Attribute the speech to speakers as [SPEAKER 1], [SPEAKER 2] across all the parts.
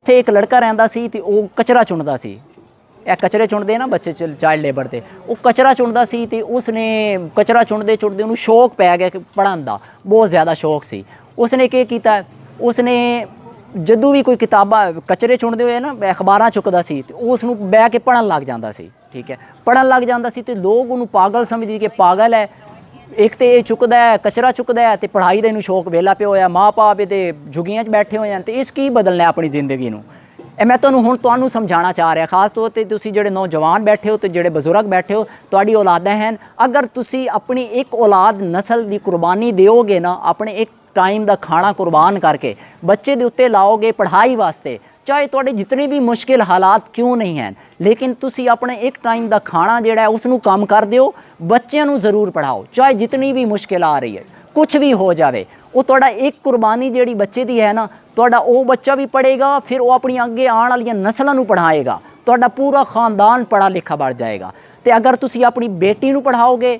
[SPEAKER 1] ਇੱਥੇ ਇੱਕ ਲੜਕਾ ਰਹਿੰਦਾ ਸੀ ਤੇ ਉਹ ਕਚਰਾ ਚੁਣਦਾ ਸੀ। ਇਹ ਕਚਰੇ ਚੁਣਦੇ ਨਾ ਬੱਚੇ ਚਾਈਲਡ ਲੇਬਰ ਤੇ, ਉਹ ਕਚਰਾ ਚੁਣਦਾ ਸੀ ਤੇ ਉਸਨੇ ਕਚਰਾ ਚੁਣਦੇ ਚੁਣਦੇ ਉਹਨੂੰ ਸ਼ੌਕ ਪੈ ਗਿਆ ਕਿ ਪੜ੍ਹਨ ਦਾ ਬਹੁਤ ਜ਼ਿਆਦਾ ਸ਼ੌਕ ਸੀ। ਉਸਨੇ ਕੀ ਕੀਤਾ, ਉਸਨੇ ਜਦੋਂ ਵੀ ਕੋਈ ਕਿਤਾਬਾਂ ਕਚਰੇ ਚੁਣਦੇ ਹੋਏ ਨਾ ਅਖਬਾਰਾਂ ਚੁੱਕਦਾ ਸੀ ਤੇ ਉਸ ਨੂੰ ਬਹਿ ਕੇ ਪੜ੍ਹਨ ਲੱਗ ਜਾਂਦਾ ਸੀ। ਠੀਕ ਹੈ, ਪੜ੍ਹਨ ਲੱਗ ਜਾਂਦਾ ਸੀ ਤੇ ਲੋਕ ਉਹਨੂੰ ਪਾਗਲ ਸਮਝਦੇ ਕਿ ਪਾਗਲ ਹੈ, ਇੱਕ ਤੇ ਇਹ ਚੁੱਕਦਾ ਹੈ ਕਚਰਾ ਚੁੱਕਦਾ ਹੈ ਤੇ ਪੜ੍ਹਾਈ ਦਾ ਇਹਨੂੰ ਸ਼ੌਕ ਵਿਹਲਾ ਪਿਆ ਹੋਇਆ, ਮਾਂ ਬਾਪ ਇਹਦੇ ਝੁੱਗੀਆਂ 'ਚ ਬੈਠੇ ਹੋਏ ਹਨ ਤੇ ਇਸ ਕੀ ਬਦਲਣਾ ਆਪਣੀ ਜ਼ਿੰਦਗੀ ਨੂੰ। ਇਹ ਮੈਂ ਤੁਹਾਨੂੰ ਸਮਝਾਉਣਾ ਚਾਹ ਰਿਹਾ, ਖਾਸ ਤੌਰ 'ਤੇ ਤੁਸੀਂ ਜਿਹੜੇ ਨੌਜਵਾਨ ਬੈਠੇ ਹੋ ਤੇ ਜਿਹੜੇ ਬਜ਼ੁਰਗ ਬੈਠੇ ਹੋ, ਤੁਹਾਡੀ ਔਲਾਦਾਂ ਹਨ। ਅਗਰ ਤੁਸੀਂ ਆਪਣੀ ਇੱਕ ਔਲਾਦ ਨਸਲ ਦੀ ਕੁਰਬਾਨੀ ਦਿਓਗੇ ਨਾ, ਆਪਣੇ ਇੱਕ ਟਾਈਮ ਦਾ ਖਾਣਾ ਕੁਰਬਾਨ ਕਰਕੇ ਬੱਚੇ ਦੇ ਉੱਤੇ ਲਾਓਗੇ ਪੜ੍ਹਾਈ ਵਾਸਤੇ, ਚਾਹੇ ਤੁਹਾਡੇ ਜਿਤਨੇ ਵੀ ਮੁਸ਼ਕਿਲ ਹਾਲਾਤ ਕਿਉਂ ਨਹੀਂ ਹਨ, ਲੇਕਿਨ ਤੁਸੀਂ ਆਪਣੇ ਇੱਕ ਟਾਈਮ ਦਾ ਖਾਣਾ ਜਿਹੜਾ ਹੈ ਉਸ ਨੂੰ ਕੰਮ ਕਰ ਦਿਓ, ਬੱਚਿਆਂ ਨੂੰ ਜ਼ਰੂਰ ਪੜ੍ਹਾਓ, ਚਾਹੇ ਜਿਤਨੀ ਵੀ ਮੁਸ਼ਕਿਲ ਆ ਰਹੀ ਹੈ, ਕੁਛ ਵੀ ਹੋ ਜਾਵੇ। ਉਹ ਤੁਹਾਡਾ ਇੱਕ ਕੁਰਬਾਨੀ ਜਿਹੜੀ ਬੱਚੇ ਦੀ ਹੈ ਨਾ, ਤੁਹਾਡਾ ਉਹ ਬੱਚਾ ਵੀ ਪੜ੍ਹੇਗਾ, ਫਿਰ ਉਹ ਆਪਣੀ ਅੱਗੇ ਆਉਣ ਵਾਲੀਆਂ ਨਸਲਾਂ ਨੂੰ ਪੜ੍ਹਾਏਗਾ, ਤੁਹਾਡਾ ਪੂਰਾ ਖਾਨਦਾਨ ਪੜ੍ਹਾ ਲਿਖਾ ਬਣ ਜਾਏਗਾ। ਤੇ ਅਗਰ ਤੁਸੀਂ ਆਪਣੀ ਬੇਟੀ ਨੂੰ ਪੜ੍ਹਾਓਗੇ,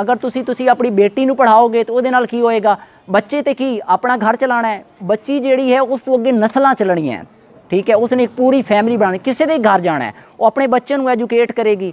[SPEAKER 1] ਅਗਰ ਤੁਸੀਂ ਆਪਣੀ ਬੇਟੀ ਨੂੰ ਪੜ੍ਹਾਓਗੇ ਤਾਂ ਉਹਦੇ ਨਾਲ ਕੀ ਹੋਏਗਾ, ਬੱਚੇ ਤੇ ਕੀ ਆਪਣਾ ਘਰ ਚਲਾਉਣਾ ਹੈ, ਬੱਚੀ ਜਿਹੜੀ ਹੈ ਉਸ ਤੋਂ ਅੱਗੇ ਨਸਲਾਂ ਚੱਲਣੀਆਂ। ਠੀਕ ਹੈ, ਉਸਨੇ ਇੱਕ ਪੂਰੀ ਫੈਮਿਲੀ ਬਣਾਉਣੀ, ਕਿਸੇ ਦੇ ਘਰ ਜਾਣਾ ਹੈ, ਉਹ ਆਪਣੇ ਬੱਚੇ ਨੂੰ ਐਜੂਕੇਟ ਕਰੇਗੀ,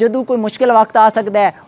[SPEAKER 1] ਜਦੋਂ ਕੋਈ ਮੁਸ਼ਕਿਲ ਵਕਤ ਆ ਸਕਦਾ ਹੈ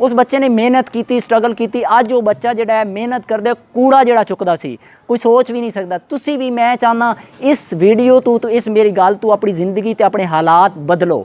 [SPEAKER 1] ਉਸ ਬੱਚੇ ਨੇ ਮਿਹਨਤ ਕੀਤੀ, ਸਟਰਗਲ ਕੀਤੀ, ਅੱਜ ਉਹ ਬੱਚਾ ਜਿਹੜਾ ਹੈ ਮਿਹਨਤ ਕਰਦੇ ਕੂੜਾ ਜਿਹੜਾ ਚੁੱਕਦਾ ਸੀ, ਕੋਈ ਸੋਚ ਵੀ ਨਹੀਂ ਸਕਦਾ। ਤੁਸੀਂ ਵੀ, ਮੈਂ ਚਾਹੁੰਦਾ ਇਸ ਵੀਡੀਓ ਤੋਂ ਇਸ ਮੇਰੀ ਗੱਲ ਤੋਂ ਆਪਣੀ ਜ਼ਿੰਦਗੀ ਤੇ ਆਪਣੇ ਹਾਲਾਤ ਬਦਲੋ।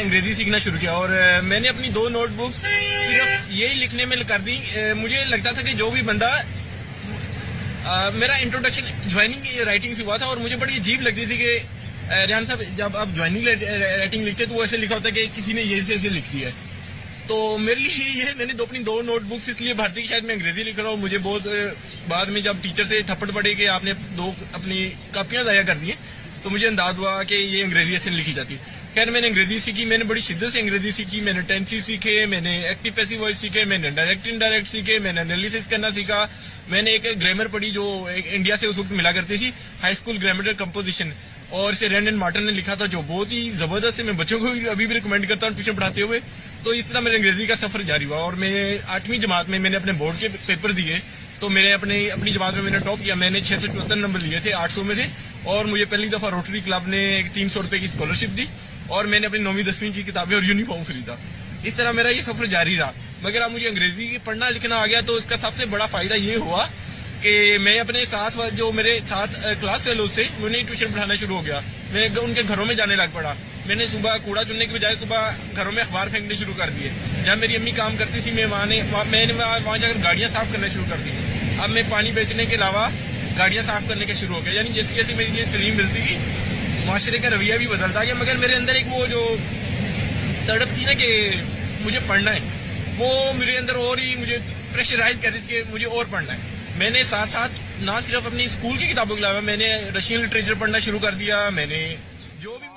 [SPEAKER 2] انگریزی سیکھنا شروع کیا اور میں نے اپنی 2 نوٹ بکس صرف یہی لکھنے میں کر دی. مجھے لگتا تھا کہ جو بھی بندہ میرا انٹروڈکشن جوائننگ رائٹنگ سے ہوا تھا اور مجھے بڑی عجیب لگتی تھی کہ ریحان صاحب جب آپ جوائننگ رائٹنگ لکھتے تو وہ ایسے لکھا ہوتا ہے کہ کسی نے یہ ایسے لکھ دیا ہے. تو میرے لیے یہ میں نے اپنی 2 نوٹ بکس اس لیے بھرتی کہ شاید میں انگریزی لکھ رہا ہوں. مجھے بہت بعد میں جب ٹیچر سے تھپڑ پڑے کہ آپ نے 2 اپنی کاپیاں ضائع کر دی ہیں تو مجھے انداز ہوا کہ یہ انگریزی ایسے لکھی جاتی ہے. خیر میں نے انگریزی سیکھی, میں نے بڑی شدت سے انگریزی سیکھی. میں نے ٹینسز سیکھے, میں نے ایکٹیو پیسو وائس سیکھے, میں نے ڈائریکٹ انڈائریکٹ سیکھے, میں نے انالیسس کرنا سیکھا. میں نے ایک گرامر پڑھی جو انڈیا سے اس وقت ملا کرتی تھی, ہائی اسکول گرامیٹر کمپوزیشن, اور اسے رینڈن مارٹن نے لکھا تھا جو بہت ہی زبردست ہے. میں بچوں کو ابھی بھی ریکمینڈ کرتا ہوں ٹیوشن پڑھاتے ہوئے. تو اس طرح میرے انگریزی کا سفر جاری ہوا اور میں 8ویں جماعت میں نے اپنے بورڈ کے پیپر دیے تو میرے اپنی جماعت میں نے ٹاپ کیا. میں نے 674 نمبر لیے تھے 800 میں سے, اور مجھے پہلی دفعہ روٹری کلب نے 300 روپے کی اسکالرشپ دی اور میں نے اپنی 9ویں 10ویں کی کتابیں اور یونیفارم خریدا. اس طرح میرا یہ سفر جاری رہا. مگر اب مجھے انگریزی پڑھنا لکھنا آ گیا تو اس کا سب سے بڑا فائدہ یہ ہوا کہ میں اپنے ساتھ جو میرے ساتھ کلاس فیلوز تھے انہیں ٹیوشن پڑھانا شروع ہو گیا. میں ان کے گھروں میں جانے لگ پڑا. میں نے صبح کوڑا چننے کی بجائے صبح گھروں میں اخبار پھینکنے شروع کر دیے. جب میری امی کام کرتی تھی میں نے وہاں جا کر گاڑیاں صاف کرنا شروع کر دی. اب میں پانی بیچنے کے علاوہ گاڑیاں صاف کرنے کا شروع ہو گیا. یعنی جیسے جیسے میری یہ تعلیم ملتی گئی معاشرے کا رویہ بھی بدلتا گیا. مگر میرے اندر ایک وہ جو تڑپ تھی نا کہ مجھے پڑھنا ہے, وہ میرے اندر اور ہی مجھے پریشرائز کرتی تھی کہ مجھے اور پڑھنا ہے. میں نے ساتھ ساتھ نہ صرف اپنی اسکول کی کتابوں کے علاوہ میں نے رشین لٹریچر پڑھنا شروع کر دیا. میں نے جو بھی